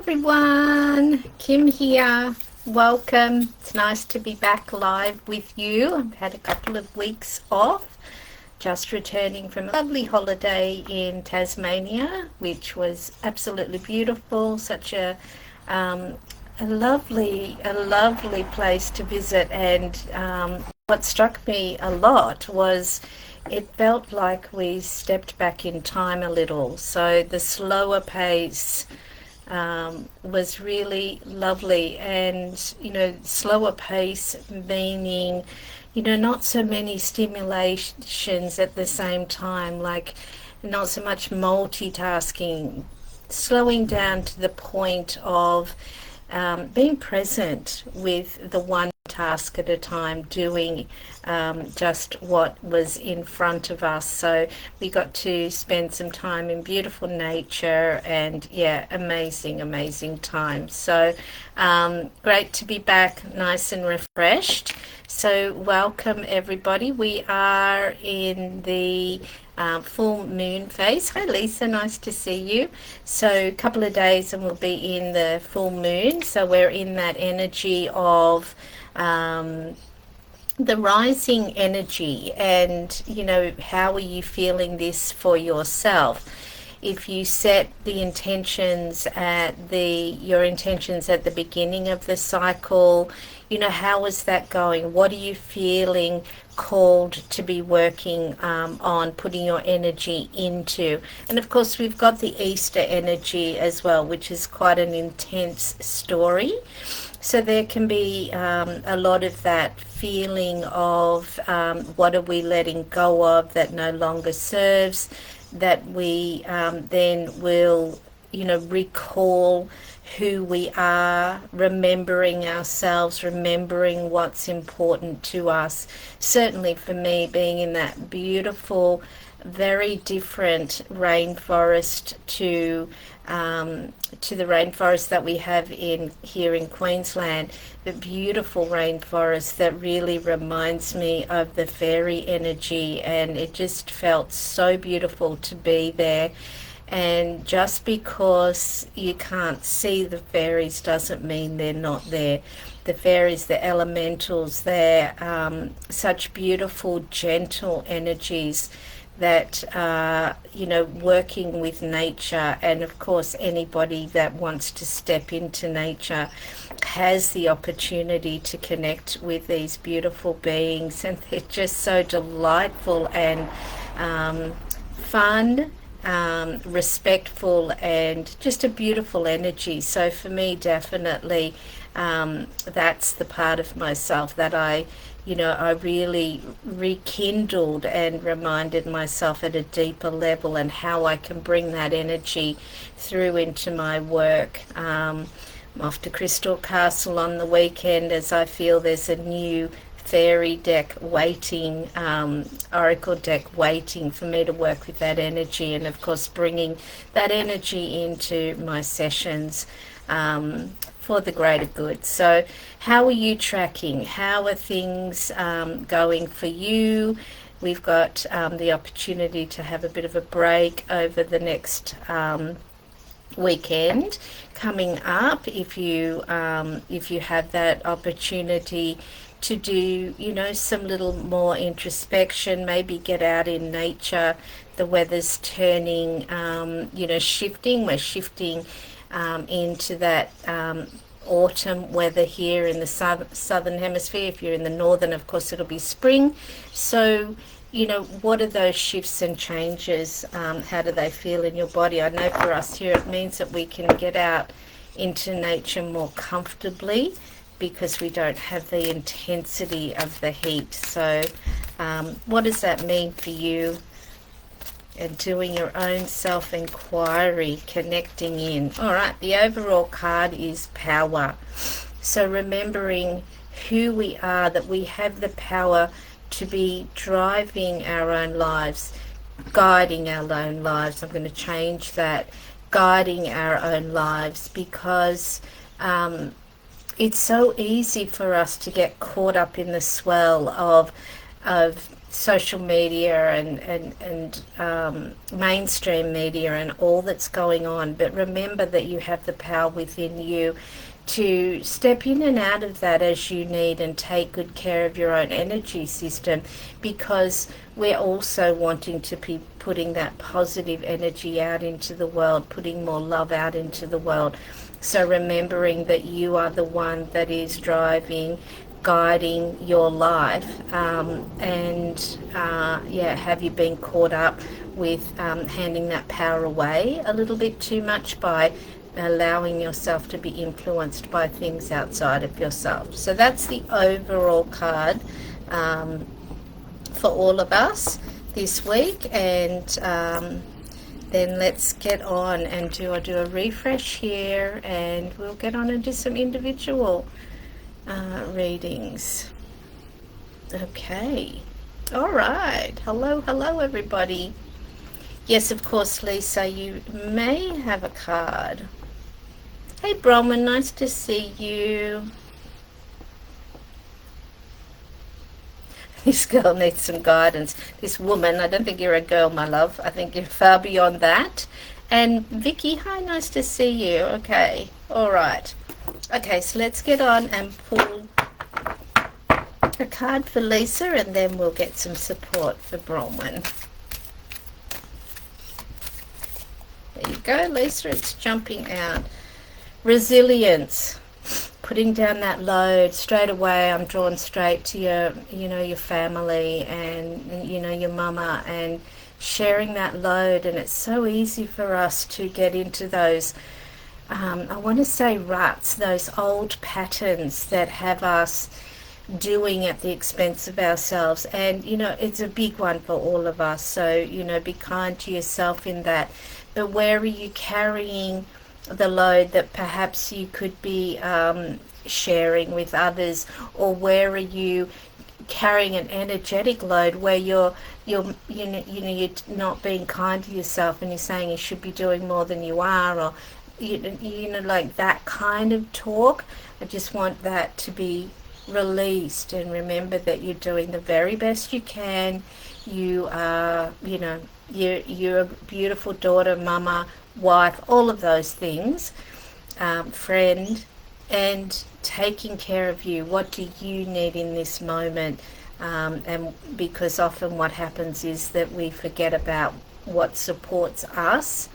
everyone, Kim here. Welcome. It's nice to be back live with you. I've had a couple of weeks off, just returning from a lovely holiday in Tasmania, which was absolutely beautiful. Such a lovely place to visit. And what struck me a lot was it felt like we stepped back in time a little. So the slower pace was really lovely, and slower pace meaning not so many stimulations at the same time, like not so much multitasking, slowing down to the point of being present with the one task at a time, doing just what was in front of us. So we got to spend some time in beautiful nature, and amazing time. So great to be back, nice and refreshed. So welcome everybody. We are in the full moon phase. Hi Lisa, nice to see you. So a couple of days and we'll be in the full moon. So we're in that energy of the rising energy. And how are you feeling this for yourself? If you set the intentions your intentions at the beginning of the cycle, how is that going? What are you feeling called to be working on, putting your energy into? And of course, we've got the Easter energy as well, which is quite an intense story. So there can be a lot of that feeling of what are we letting go of that no longer serves, that we then will, recall who we are, remembering ourselves, remembering what's important to us. Certainly for me, being in that beautiful, very different rainforest to the rainforest that we have here in Queensland, the beautiful rainforest that really reminds me of the fairy energy, and it just felt so beautiful to be there. And just because you can't see the fairies doesn't mean they're not there. The fairies, the elementals, they're such beautiful, gentle energies that are, working with nature. And of course, anybody that wants to step into nature has the opportunity to connect with these beautiful beings. And they're just so delightful and fun, respectful, and just a beautiful energy. So for me, definitely that's the part of myself that I really rekindled and reminded myself at a deeper level, and how I can bring that energy through into my work. I'm off to Crystal Castle on the weekend, as I feel there's a new fairy deck waiting, oracle deck waiting for me to work with that energy, and of course bringing that energy into my sessions for the greater good. So how are you tracking? How are things going for you? We've got the opportunity to have a bit of a break over the next weekend coming up. If you have that opportunity to do, some little more introspection, maybe get out in nature. The weather's turning, shifting. We're shifting into that autumn weather here in the southern hemisphere. If you're in the northern, of course, it'll be spring. So, what are those shifts and changes? How do they feel in your body? I know for us here, it means that we can get out into nature more comfortably, because we don't have the intensity of the heat. So what does that mean for you? And doing your own self-inquiry, connecting in. All right, the overall card is power. So remembering who we are, that we have the power to be driving our own lives, guiding our own lives. I'm going to change that, guiding our own lives, because it's so easy for us to get caught up in the swell of social media and mainstream media and all that's going on. But remember that you have the power within you to step in and out of that as you need and take good care of your own energy system, because we're also wanting to be putting that positive energy out into the world, putting more love out into the world. So remembering that you are the one that is driving, guiding your life, have you been caught up with handing that power away a little bit too much by allowing yourself to be influenced by things outside of yourself? So that's the overall card for all of us this week. And then let's get on and do a refresh here, and we'll get on and do some individual readings. Okay. All right. Hello everybody. Yes, of course, Lisa, you may have a card. Hey Bronwyn, nice to see you. This girl needs some guidance. This woman, I don't think you're a girl, my love. I think you're far beyond that. And Vicky, hi, nice to see you. Okay, all right. Okay, so let's get on and pull a card for Lisa, and then we'll get some support for Bronwyn. There you go, Lisa, it's jumping out. Resilience. Putting down that load straight away. I'm drawn straight to your family and your mama, and sharing that load. And it's so easy for us to get into those I want to say ruts, those old patterns that have us doing at the expense of ourselves. And it's a big one for all of us, so be kind to yourself in that. But where are you carrying the load that perhaps you could be sharing with others? Or where are you carrying an energetic load where you're not being kind to yourself, and you're saying you should be doing more than you are, or like that kind of talk? I just want that to be released, and remember that you're doing the very best you can. You are, you're a beautiful daughter, mama, wife, all of those things, friend, and taking care of you. What do you need in this moment? And because often what happens is that we forget about what supports us,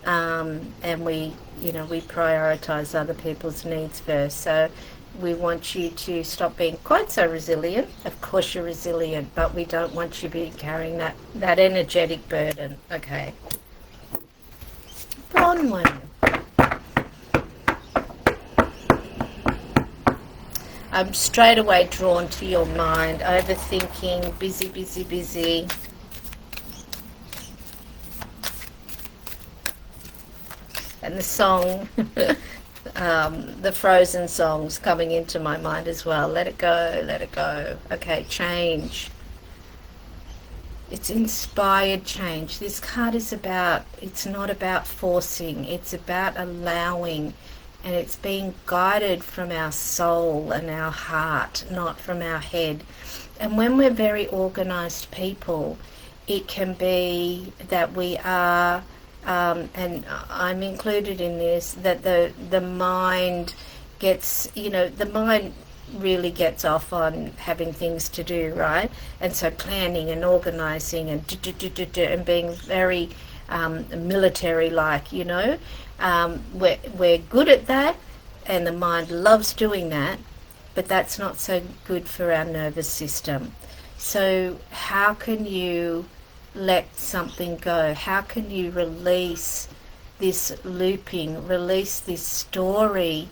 and we prioritize other people's needs first. So we want you to stop being quite so resilient. Of course you're resilient, but we don't want you to be carrying that energetic burden. Okay. Bronwyn. I'm straight away drawn to your mind, overthinking, busy. And the song, the Frozen songs coming into my mind as well. Let it go, let it go. Okay, change. It's inspired change. This card is it's not about forcing, it's about allowing. And it's being guided from our soul and our heart, not from our head. And when we're very organized people, it can be that we are, and I'm included in this, that the mind gets, the mind really gets off on having things to do, right? And so planning and organizing and being very military-like, we're good at that, and the mind loves doing that, but that's not so good for our nervous system. So how can you let something go? How can you release this looping, release this story?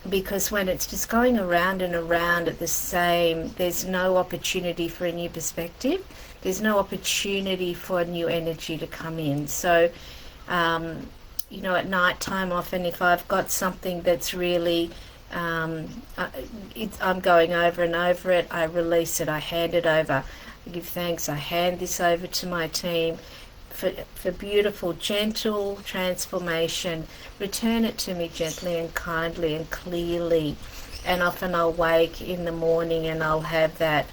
Because when it's just going around and around at the same, there's no opportunity for a new perspective. There's no opportunity for new energy to come in. So, at night time, often if I've got something that's really, I'm going over and over it, I release it, I hand it over. I give thanks, I hand this over to my team for beautiful, gentle transformation. Return it to me gently and kindly and clearly. and often I'll wake in the morning and I'll have that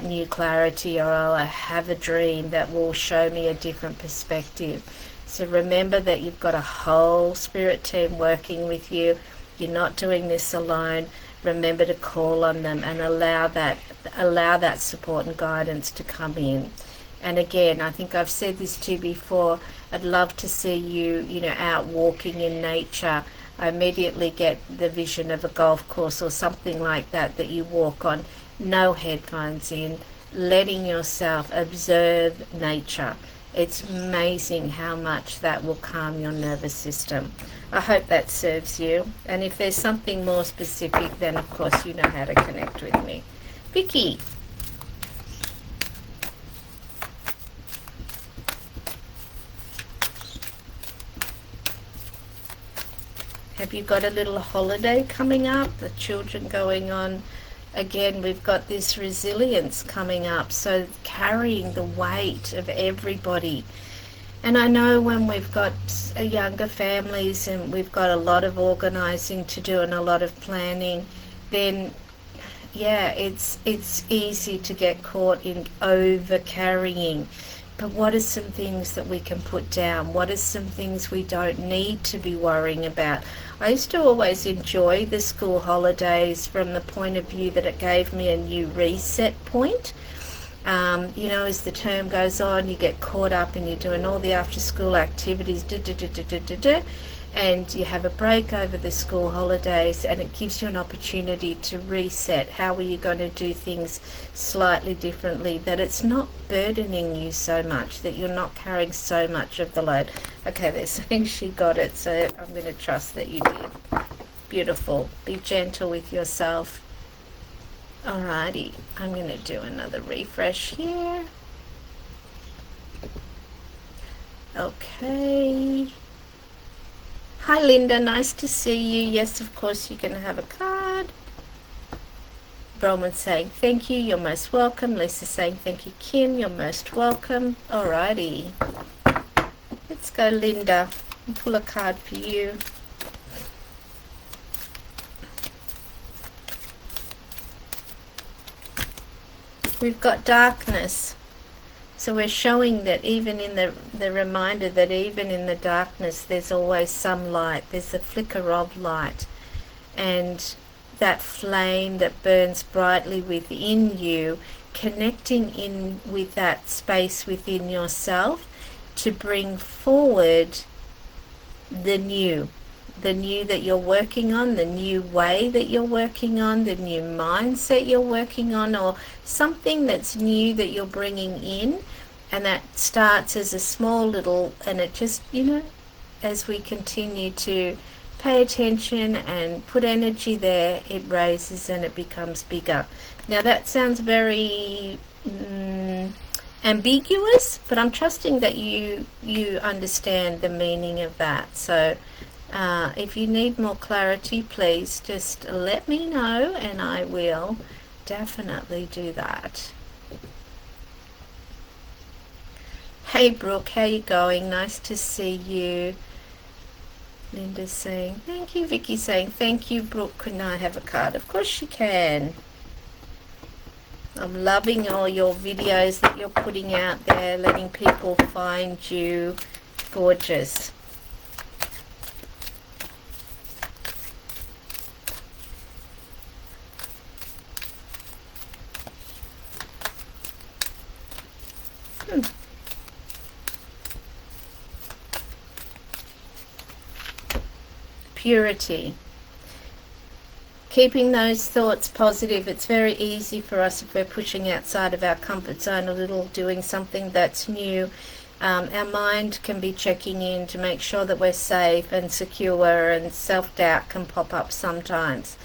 new clarity, or I'll have a dream that will show me a different perspective. So remember that you've got a whole spirit team working with you. You're not doing this alone. Remember to call on them and allow that support and guidance to come in. And again, I think I've said this to you before, I'd love to see you, out walking in nature. I immediately get the vision of a golf course or something like that you walk on, no headphones in, letting yourself observe nature. It's amazing how much that will calm your nervous system. I hope that serves you. And if there's something more specific, then of course you know how to connect with me. Vicky. Have you got a little holiday coming up? The children going on? Again, we've got this resilience coming up, so carrying the weight of everybody. And I know when we've got younger families and we've got a lot of organising to do and a lot of planning, then yeah, it's easy to get caught in over carrying. But what are some things that we can put down? What are some things we don't need to be worrying about? I used to always enjoy the school holidays from the point of view that it gave me a new reset point. As the term goes on, you get caught up and you're doing all the after school activities, and you have a break over the school holidays, and it gives you an opportunity to reset. How are you going to do things slightly differently, that it's not burdening you so much, that you're not carrying so much of the load? Okay, they're saying she got it, so I'm going to trust that you did. Beautiful. Be gentle with yourself. Alrighty, I'm going to do another refresh here. Okay. Hi Linda, nice to see you. Yes, of course you can have a card. Roman saying thank you, you're most welcome. Lisa saying thank you, Kim, you're most welcome. Alrighty. Let's go, Linda. I'll pull a card for you. We've got darkness. So we're showing that even in the reminder that even in the darkness there's always some light, there's a flicker of light, and that flame that burns brightly within you, connecting in with that space within yourself to bring forward the new that you're working on, the new way that you're working on, the new mindset you're working on, or something that's new that you're bringing in. And that starts as a small little, and it just, as we continue to pay attention and put energy there, it raises and it becomes bigger. Now that sounds very ambiguous, but I'm trusting that you understand the meaning of that. So if you need more clarity, please just let me know and I will definitely do that. Hey Brooke, how you going? Nice to see you. Linda's saying thank you. Vicky saying thank you. Brooke, can I have a card? Of course she can. I'm loving all your videos that you're putting out there, letting people find you. Gorgeous. Purity. Keeping those thoughts positive. It's very easy for us if we're pushing outside of our comfort zone a little, doing something that's new. Our mind can be checking in to make sure that we're safe and secure, and self-doubt can pop up sometimes.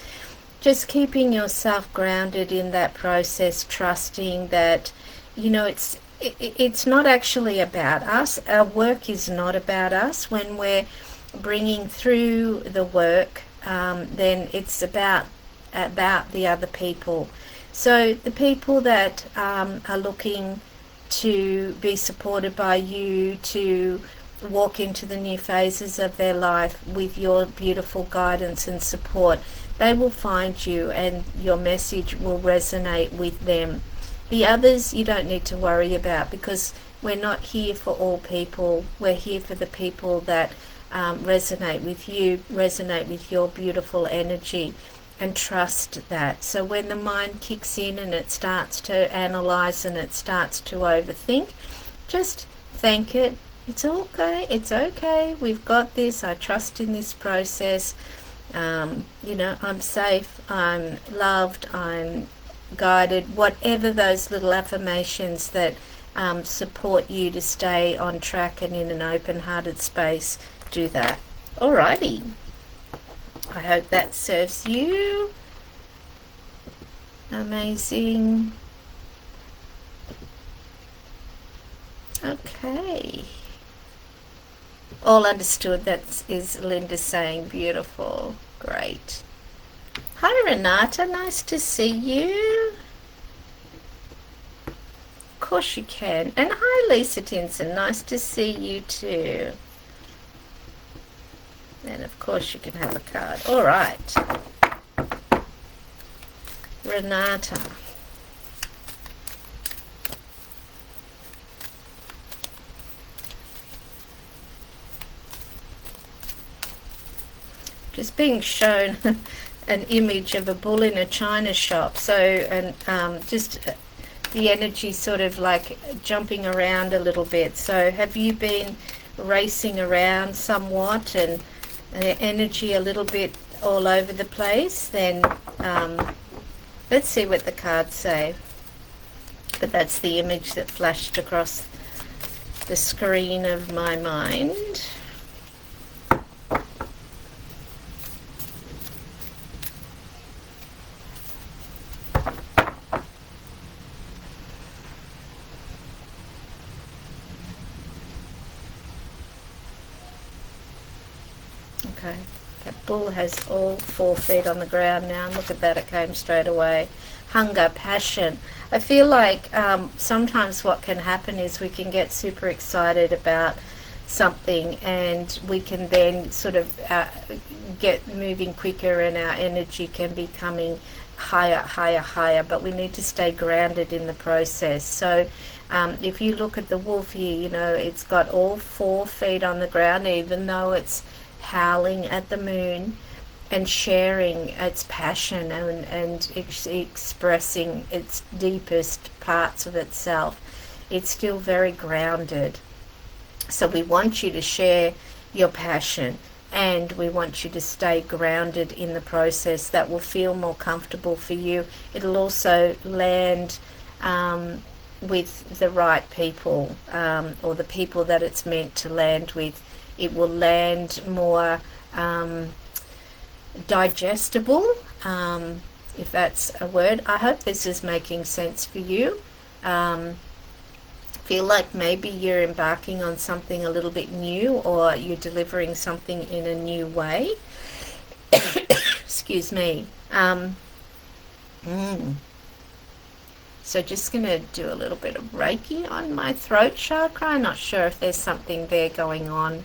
Just keeping yourself grounded in that process, trusting that, it's not actually about us. Our work is not about us. When we're bringing through the work, then it's about the other people. So the people that are looking to be supported by you to walk into the new phases of their life with your beautiful guidance and support, they will find you and your message will resonate with them. The others you don't need to worry about, because we're not here for all people. We're here for the people that resonate with you, resonate with your beautiful energy, and trust that. So when the mind kicks in and it starts to analyze and it starts to overthink, just thank it. It's okay. It's okay. We've got this. I trust in this process. I'm safe. I'm loved. I'm guided. Whatever those little affirmations that support you to stay on track and in an open-hearted space, do that. Alrighty. I hope that serves you. Amazing. Okay. All understood. That is Linda saying. Beautiful. Great. Hi Renata, nice to see you. Of course you can. And hi Lisa Tinson, nice to see you too. And of course you can have a card. All right. Renata. Just being shown an image of a bull in a china shop. So, and just the energy sort of like jumping around a little bit. So have you been racing around somewhat and the energy a little bit all over the place? Then let's see what the cards say. But that's the image that flashed across the screen of my mind. Okay, that bull has all 4 feet on the ground now. Look at that, it came straight away. Hunger, passion. I feel like sometimes what can happen is we can get super excited about something and we can then sort of get moving quicker and our energy can be coming higher, but we need to stay grounded in the process. So if you look at the wolf here, it's got all 4 feet on the ground, even though it's howling at the moon and sharing its passion and expressing its deepest parts of itself. It's still very grounded. So we want you to share your passion and we want you to stay grounded in the process. That will feel more comfortable for you. It'll also land with the right people, or the people that it's meant to land with. It will land more digestible, if that's a word. I hope this is making sense for you. Feel like maybe you're embarking on something a little bit new, or you're delivering something in a new way. Excuse me. So just going to do a little bit of Reiki on my throat chakra. I'm not sure if there's something there going on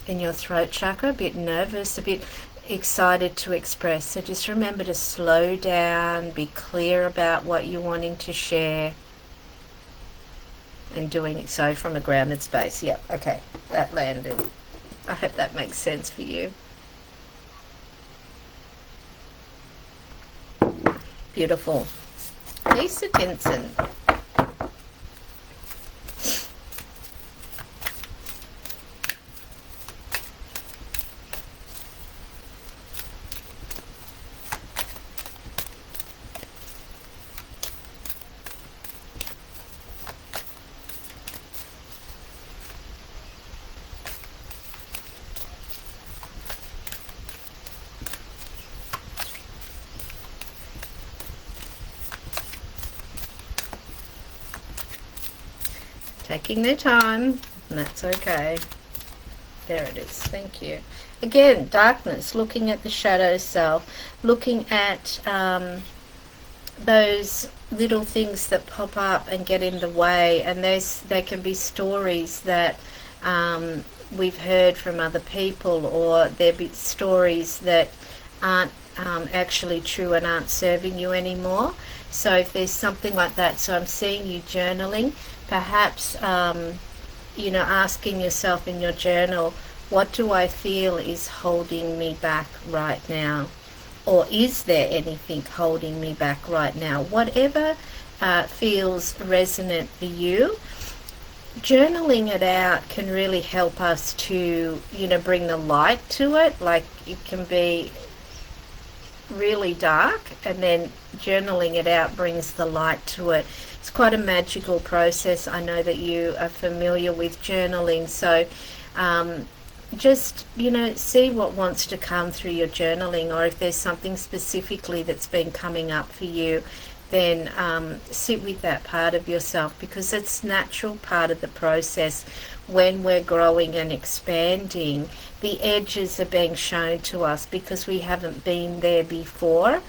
in your throat chakra. A bit nervous, a bit excited to express. So just remember to slow down, be clear about what you're wanting to share, and doing it so from a grounded space. Yep, okay, that landed. I hope that makes sense for you. Beautiful. Lisa Tinson. Taking their time, and that's okay. There it is. Thank you. Again, darkness, looking at the shadow self, looking at those little things that pop up and get in the way, and they can be stories that we've heard from other people, or there be stories that aren't actually true and aren't serving you anymore. So if there's something like that, so I'm seeing you journaling, perhaps asking yourself in your journal, what do I feel is holding me back right now? Or is there anything holding me back right now? Whatever feels resonant for you, journaling it out can really help us to, bring the light to it. Like, it can be really dark, and then journaling it out brings the light to it. It's quite a magical process. I know that you are familiar with journaling, so just see what wants to come through your journaling, or if there's something specifically that's been coming up for you, then sit with that part of yourself, because it's natural part of the process. When we're growing and expanding, the edges are being shown to us because we haven't been there before.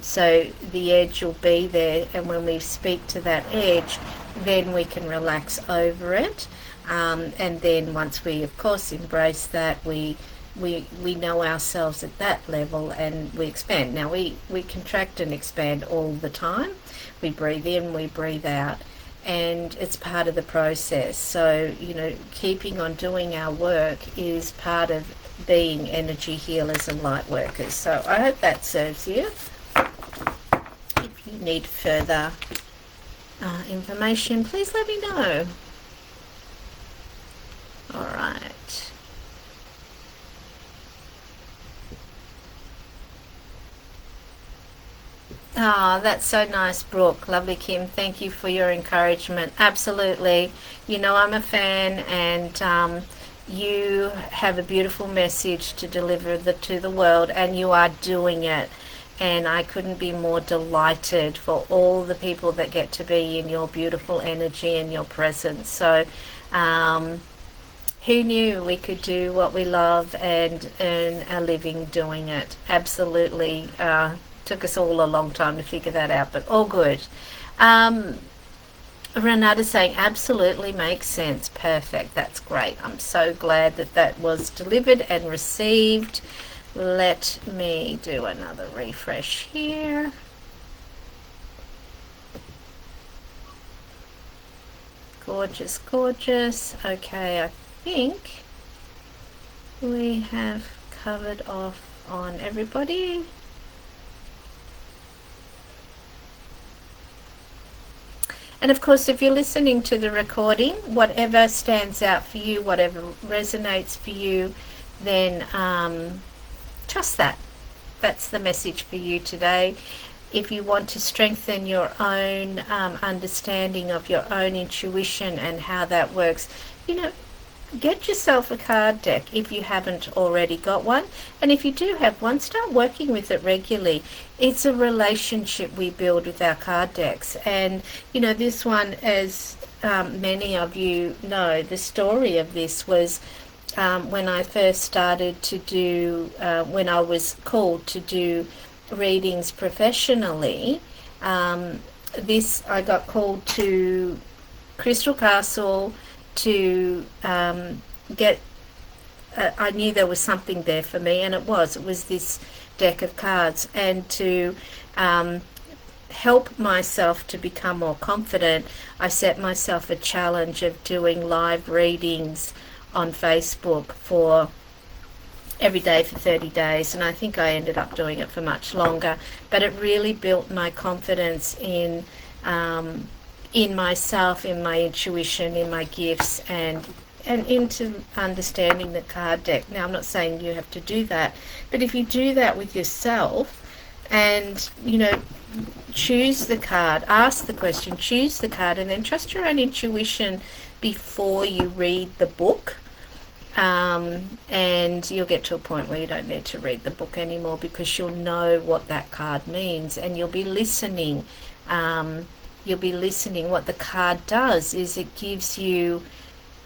So the edge will be there, and when we speak to that edge, then we can relax over it. And then once we, of course, embrace that, we know ourselves at that level, and we expand. Now, we contract and expand all the time. We breathe in, we breathe out, and it's part of the process. So, keeping on doing our work is part of being energy healers and light workers. So I hope that serves you. If you need further information, please let me know. All right. Ah, that's so nice, Brooke. Lovely, Kim. Thank you for your encouragement. Absolutely. I'm a fan, and you have a beautiful message to deliver to the world, and you are doing it. And I couldn't be more delighted for all the people that get to be in your beautiful energy and your presence. So, who knew we could do what we love and earn a living doing it? Absolutely. Took us all a long time to figure that out, but all good. Renata's saying absolutely makes sense. Perfect. That's great. I'm so glad that was delivered and received. Let me do another refresh here. Gorgeous, gorgeous. Okay, I think we have covered off on everybody. And of course, if you're listening to the recording, whatever stands out for you, whatever resonates for you, then trust that. That's the message for you today. If you want to strengthen your own understanding of your own intuition and how that works, get yourself a card deck if you haven't already got one. And if you do have one, start working with it regularly. It's a relationship we build with our card decks. And, this one, as many of you know, the story of this was when I first started to do, when I was called to do readings professionally. I got called to Crystal Castle to get I knew there was something there for me, and it was this deck of cards, and to help myself to become more confident, I set myself a challenge of doing live readings on Facebook for every day for 30 days, and I think I ended up doing it for much longer, but it really built my confidence in myself, in my intuition, in my gifts, and into understanding the card deck. Now, I'm not saying you have to do that, but if you do that with yourself and, choose the card, ask the question, choose the card, and then trust your own intuition before you read the book. And you'll get to a point where you don't need to read the book anymore, because you'll know what that card means, and you'll be listening. What the card does is it gives you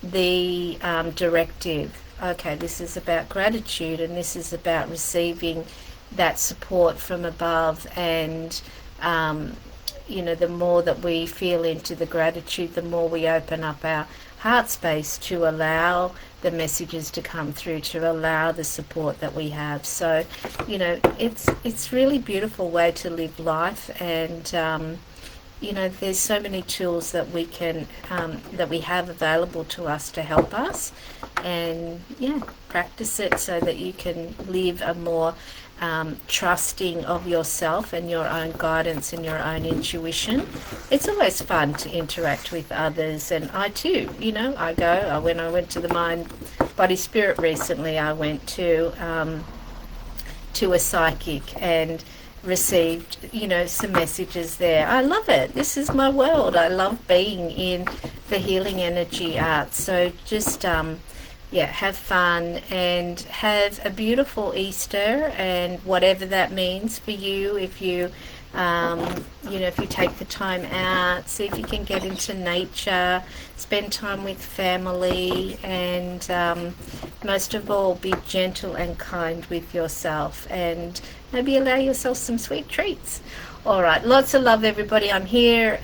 the directive. Okay, this is about gratitude, and this is about receiving that support from above. And the more that we feel into the gratitude, the more we open up our heart space to allow the messages to come through, to allow the support that we have. So, you know, it's really beautiful way to live life. And you know, there's so many tools that we can that we have available to us to help us, and yeah, practice it so that you can live a more trusting of yourself and your own guidance and your own intuition. It's always fun to interact with others, and I too, you know, when I went to the Mind Body Spirit recently, I went to a psychic and received, you know, some messages there. I love it. This is my world. I love being in the healing energy arts. So just yeah, have fun and have a beautiful Easter, and whatever that means for you. If you you know, if you take the time out, see if you can get into nature, spend time with family, and most of all, be gentle and kind with yourself, and maybe allow yourself some sweet treats. All right, lots of love, everybody. I'm here.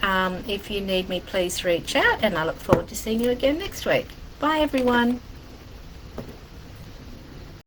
If you need me, please reach out, and I look forward to seeing you again next week. Bye, everyone.